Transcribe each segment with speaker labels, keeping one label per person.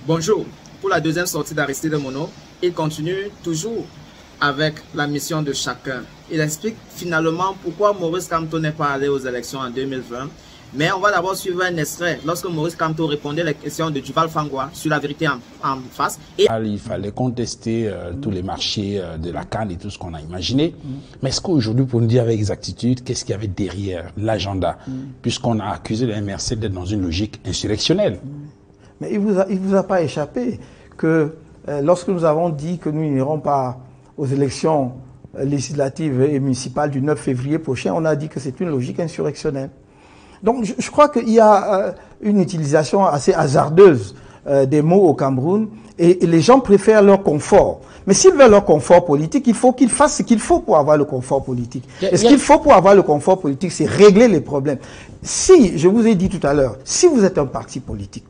Speaker 1: Bonjour. Pour la deuxième sortie d'Aristide Mono, il continue toujours avec la mission de chacun. Il explique finalement pourquoi Maurice Kamto n'est pas allé aux élections en 2020. Mais on va d'abord suivre un extrait lorsque Maurice Kamto répondait à la question de Duval Fangwa sur la vérité en face. Et
Speaker 2: il fallait contester tous les marchés de la CAN et tout ce qu'on a imaginé. Mais est-ce qu'aujourd'hui, pour nous dire avec exactitude, qu'est-ce qu'il y avait derrière l'agenda, puisqu'on a accusé le MRC d'être dans une logique insurrectionnelle?
Speaker 3: Mais il vous a pas échappé que lorsque nous avons dit que nous n'irons pas aux élections législatives et municipales du 9 février prochain, on a dit que c'est une logique insurrectionnelle. Donc je crois qu'il y a une utilisation assez hasardeuse des mots au Cameroun et les gens préfèrent leur confort. Mais s'ils veulent leur confort politique, il faut qu'ils fassent ce qu'il faut pour avoir le confort politique. Et ce qu'il faut pour avoir le confort politique, c'est régler les problèmes. Si, je vous ai dit tout à l'heure, si vous êtes un parti politique,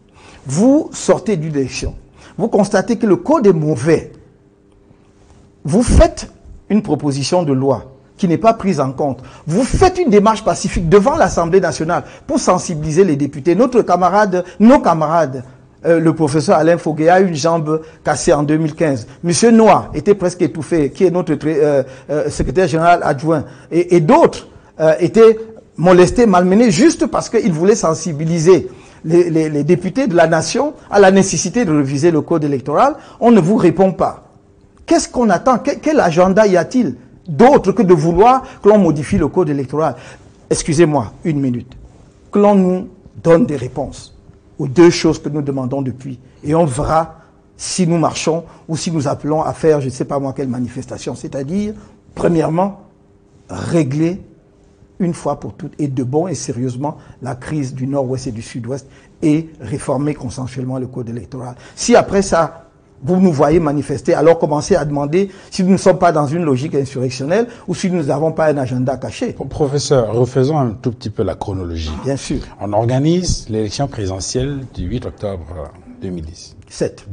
Speaker 3: vous sortez d'une élection, vous constatez que le code est mauvais, vous faites une proposition de loi qui n'est pas prise en compte. Vous faites une démarche pacifique devant l'Assemblée nationale pour sensibiliser les députés. Nos camarades, le professeur Alain Foguet a une jambe cassée en 2015. Monsieur Noah était presque étouffé, qui est notre secrétaire général adjoint. Et d'autres étaient molestés, malmenés, juste parce qu'ils voulaient sensibiliser les députés de la nation à la nécessité de réviser le code électoral. On ne vous répond pas. Qu'est-ce qu'on attend? Quel agenda y a-t-il d'autre que de vouloir que l'on modifie le code électoral? Excusez-moi, une minute. Que l'on nous donne des réponses aux deux choses que nous demandons depuis. Et on verra si nous marchons ou si nous appelons à faire, je ne sais pas moi, quelle manifestation. C'est-à-dire, premièrement, régler une fois pour toutes et de bon et sérieusement la crise du Nord-Ouest et du Sud-Ouest et réformer consensuellement le code électoral. Si après ça, vous nous voyez manifester, alors commencez à demander si nous ne sommes pas dans une logique insurrectionnelle ou si nous n'avons pas un agenda caché.
Speaker 2: Professeur, refaisons un tout petit peu la chronologie.
Speaker 3: Bien sûr.
Speaker 2: On organise l'élection présidentielle du 8 octobre 2010.
Speaker 3: 7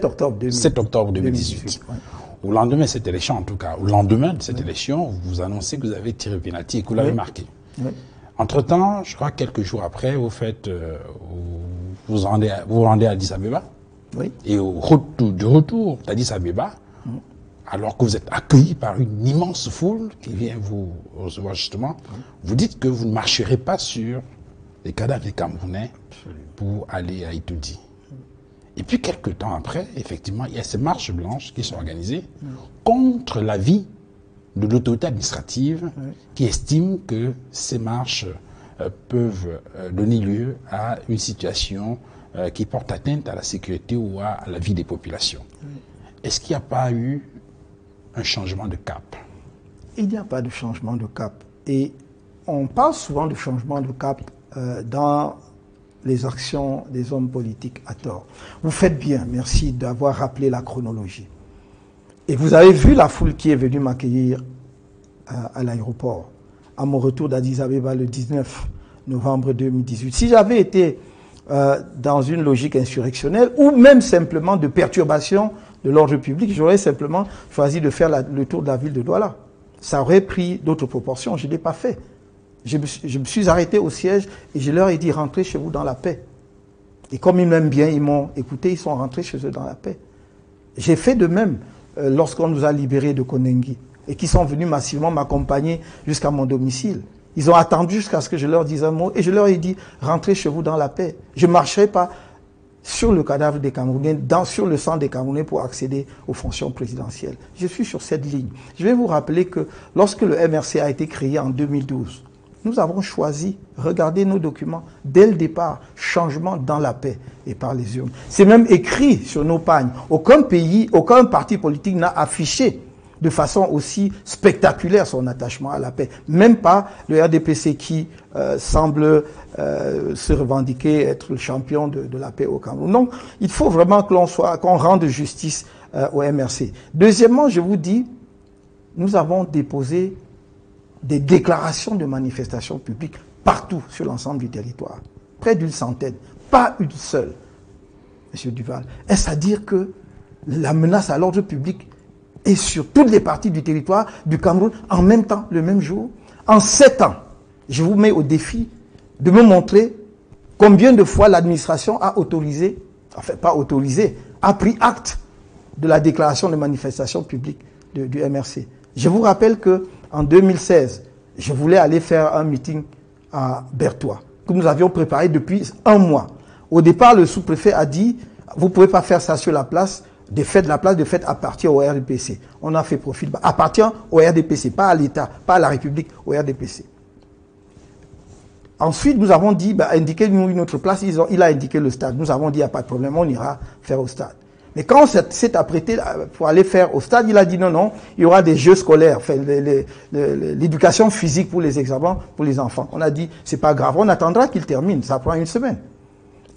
Speaker 3: octobre 2018.
Speaker 2: 7 octobre 2018. Ouais. Au lendemain de cette élection, en tout cas, au lendemain de cette élection, vous annoncez que vous avez tiré penalty et que vous l'avez marqué. Oui. Entre-temps, je crois quelques jours après, vous faites, vous rendez à Addis Abeba. Oui. Et au retour d'Addis Abeba, alors que vous êtes accueilli par une immense foule qui vient vous recevoir justement, vous dites que vous ne marcherez pas sur les cadavres des Camerounais pour aller à Itoudi. Et puis quelques temps après, effectivement, il y a ces marches blanches qui sont organisées contre l'avis de l'autorité administrative qui estime que ces marches peuvent donner lieu à une situation qui porte atteinte à la sécurité ou à la vie des populations. Est-ce qu'il n'y a pas eu un changement de cap?
Speaker 3: Il n'y a pas de changement de cap. Et on parle souvent de changement de cap dans les actions des hommes politiques à tort. Vous faites bien, merci d'avoir rappelé la chronologie. Et vous avez vu la foule qui est venue m'accueillir à l'aéroport, à mon retour d'Addis Abeba le 19 novembre 2018. Si j'avais été dans une logique insurrectionnelle ou même simplement de perturbation de l'ordre public, j'aurais simplement choisi de faire le tour de la ville de Douala. Ça aurait pris d'autres proportions, je ne l'ai pas fait. Je me suis arrêté au siège et je leur ai dit rentrez chez vous dans la paix. Et comme ils m'aiment bien, ils m'ont écouté, ils sont rentrés chez eux dans la paix. J'ai fait de même lorsqu'on nous a libérés de Konengi et qui sont venus massivement m'accompagner jusqu'à mon domicile. Ils ont attendu jusqu'à ce que je leur dise un mot et je leur ai dit rentrez chez vous dans la paix. Je ne marcherai pas sur le cadavre des Camerounais, sur le sang des Camerounais pour accéder aux fonctions présidentielles. Je suis sur cette ligne. Je vais vous rappeler que lorsque le MRC a été créé en 2012, nous avons choisi, regardez nos documents, dès le départ, changement dans la paix et par les urnes. C'est même écrit sur nos pagnes. Aucun pays, aucun parti politique n'a affiché de façon aussi spectaculaire son attachement à la paix. Même pas le RDPC qui semble se revendiquer être le champion de la paix au Cameroun. Donc, il faut vraiment qu'on rende justice au MRC. Deuxièmement, je vous dis, nous avons déposé des déclarations de manifestations publiques partout sur l'ensemble du territoire. Près d'une centaine, pas une seule. Monsieur Duval, est-ce à dire que la menace à l'ordre public est sur toutes les parties du territoire du Cameroun en même temps, le même jour? En 7 ans, je vous mets au défi de me montrer Combien de fois l'administration a autorisé, enfin pas autorisé, a pris acte de la déclaration de manifestation publique du MRC. Je vous rappelle qu'en 2016, je voulais aller faire un meeting à Berthois, que nous avions préparé depuis un mois. Au départ, le sous-préfet a dit, vous ne pouvez pas faire ça sur la place, la place de fête appartient au RDPC. On a fait profil, appartient au RDPC, pas à l'État, pas à la République, au RDPC. Ensuite, nous avons dit, indiquez-nous une autre place, il a indiqué le stade. Nous avons dit, il n'y a pas de problème, on ira faire au stade. Mais quand on s'est apprêté pour aller faire au stade, il a dit non, il y aura des jeux scolaires, enfin, l'éducation physique pour les examens, pour les enfants. On a dit, c'est pas grave, on attendra qu'il termine, ça prend une semaine.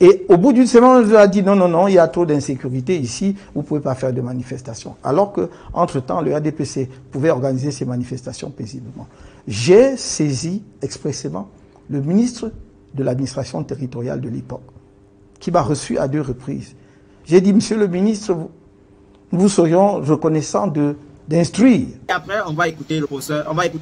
Speaker 3: Et au bout d'une semaine, on nous a dit non, il y a trop d'insécurité ici, vous ne pouvez pas faire de manifestations. Alors que, entre-temps, le RDPC pouvait organiser ses manifestations paisiblement. J'ai saisi expressément le ministre de l'administration territoriale de l'époque, qui m'a reçu à 2 reprises. J'ai dit, monsieur le ministre, nous serions reconnaissants d'instruire.
Speaker 1: Et après, on va écouter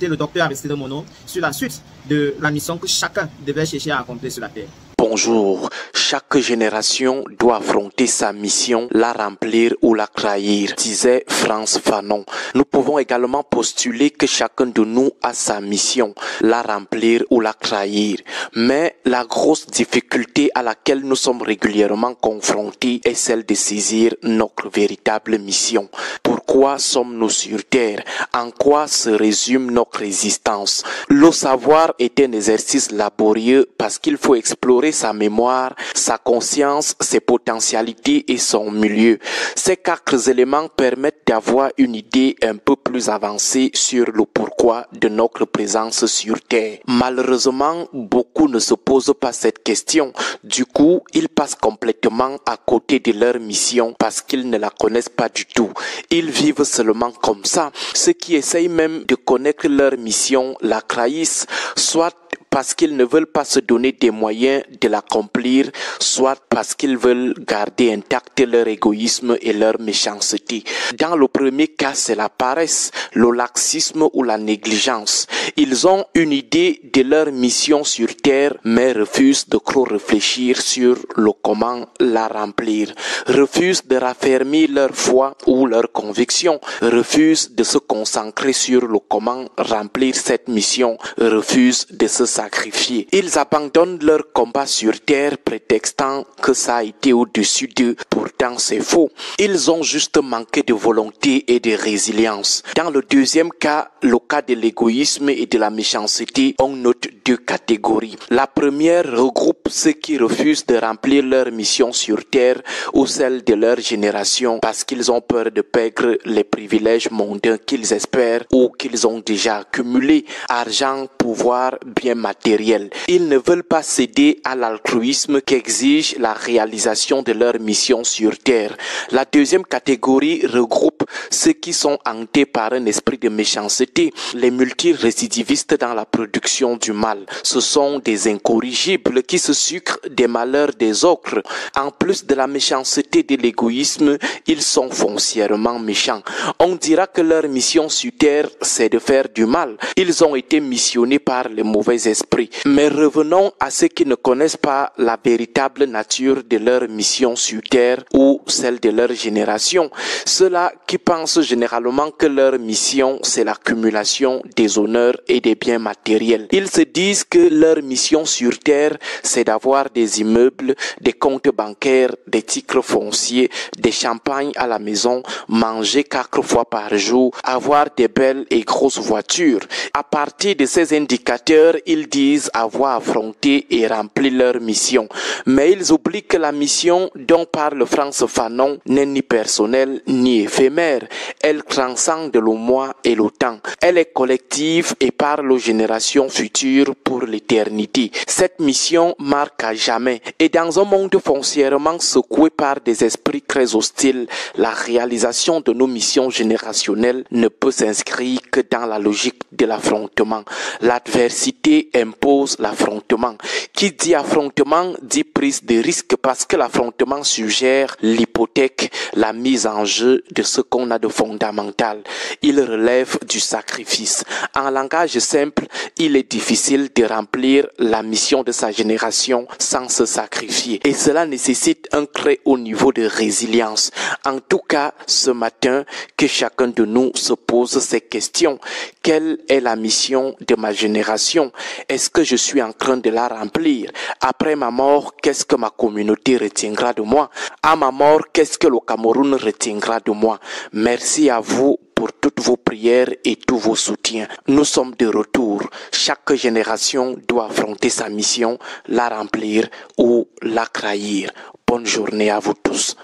Speaker 1: le docteur Aristide Mono sur la suite de la mission que chacun devait chercher à accomplir sur la terre.
Speaker 4: Bonjour, chaque génération doit affronter sa mission, la remplir ou la trahir, disait Frantz Fanon. Nous pouvons également postuler que chacun de nous a sa mission, la remplir ou la trahir. Mais la grosse difficulté à laquelle nous sommes régulièrement confrontés est celle de saisir notre véritable mission. Pourquoi sommes-nous sur Terre? En quoi se résume notre existence? Le savoir est un exercice laborieux parce qu'il faut explorer sa mémoire, sa conscience, ses potentialités et son milieu. Ces 4 éléments permettent d'avoir une idée un peu plus avancée sur le pourquoi de notre présence sur Terre. Malheureusement, beaucoup ne se posent pas cette question. Du coup, ils passent complètement à côté de leur mission parce qu'ils ne la connaissent pas du tout. Ils vivent seulement comme ça. Ceux qui essayent même de connaître leur mission la trahissent, soit parce qu'ils ne veulent pas se donner des moyens de l'accomplir, soit parce qu'ils veulent garder intact leur égoïsme et leur méchanceté. Dans le premier cas, c'est la paresse, le laxisme ou la négligence. Ils ont une idée de leur mission sur Terre, mais refusent de trop réfléchir sur le comment la remplir, refusent de raffermir leur foi ou leur conviction, refusent de se concentrer sur le comment remplir cette mission, refusent de se sacrifier. Ils abandonnent leur combat sur terre prétextant que ça a été au-dessus d'eux. Pourtant, c'est faux. Ils ont juste manqué de volonté et de résilience. Dans le deuxième cas, le cas de l'égoïsme et de la méchanceté, on note 2 catégories. La première regroupe ceux qui refusent de remplir leur mission sur terre ou celle de leur génération parce qu'ils ont peur de perdre les privilèges mondains qu'ils espèrent ou qu'ils ont déjà accumulés, argent, pouvoir, bien matériel. Ils ne veulent pas céder à l'altruisme qu'exige la réalisation de leur mission sur terre. La deuxième catégorie regroupe ceux qui sont hantés par un esprit de méchanceté, les multirécidivistes dans la production du mal. Ce sont des incorrigibles qui se sucrent des malheurs des autres. En plus de la méchanceté et de l'égoïsme, ils sont foncièrement méchants. On dira que leur mission sur terre, c'est de faire du mal. Ils ont été missionnés par les mauvais esprits. Mais revenons à ceux qui ne connaissent pas la véritable nature de leur mission sur terre ou celle de leur génération. Ceux-là qui pensent généralement que leur mission, c'est l'accumulation des honneurs et des biens matériels. Ils se disent que leur mission sur terre, c'est d'avoir des immeubles, des comptes bancaires, des titres fonciers, des champagnes à la maison, manger 4 fois par jour, avoir des belles et grosses voitures. À partir de ces indicateurs, ils disent avoir affronté et rempli leur mission. Mais ils oublient que la mission dont parle Frantz Fanon n'est ni personnelle ni éphémère. Elle transcende le moi et le temps. Elle est collective et parle aux générations futures pour l'éternité. Cette mission marque à jamais. Et dans un monde foncièrement secoué par des esprits très hostiles, la réalisation de nos missions générationnelles ne peut s'inscrire que dans la logique de l'affrontement. L'adversité impose l'affrontement. Qui dit affrontement dit prise de risque parce que l'affrontement suggère l'hypothèque, la mise en jeu de ce qu'on a de fondamental. Il relève du sacrifice. En langage simple, il est difficile de remplir la mission de sa génération sans se sacrifier. Et cela nécessite un très haut niveau de résilience. En tout cas, ce matin, que chacun de nous se pose ces questions. Quelle est la mission de ma génération? Est-ce que je suis en train de la remplir? Après ma mort, qu'est-ce que ma communauté retiendra de moi? À ma mort, qu'est-ce que le Cameroun retiendra de moi? Merci à vous pour toutes vos prières et tous vos soutiens. Nous sommes de retour. Chaque génération doit affronter sa mission, la remplir ou la trahir. Bonne journée à vous tous.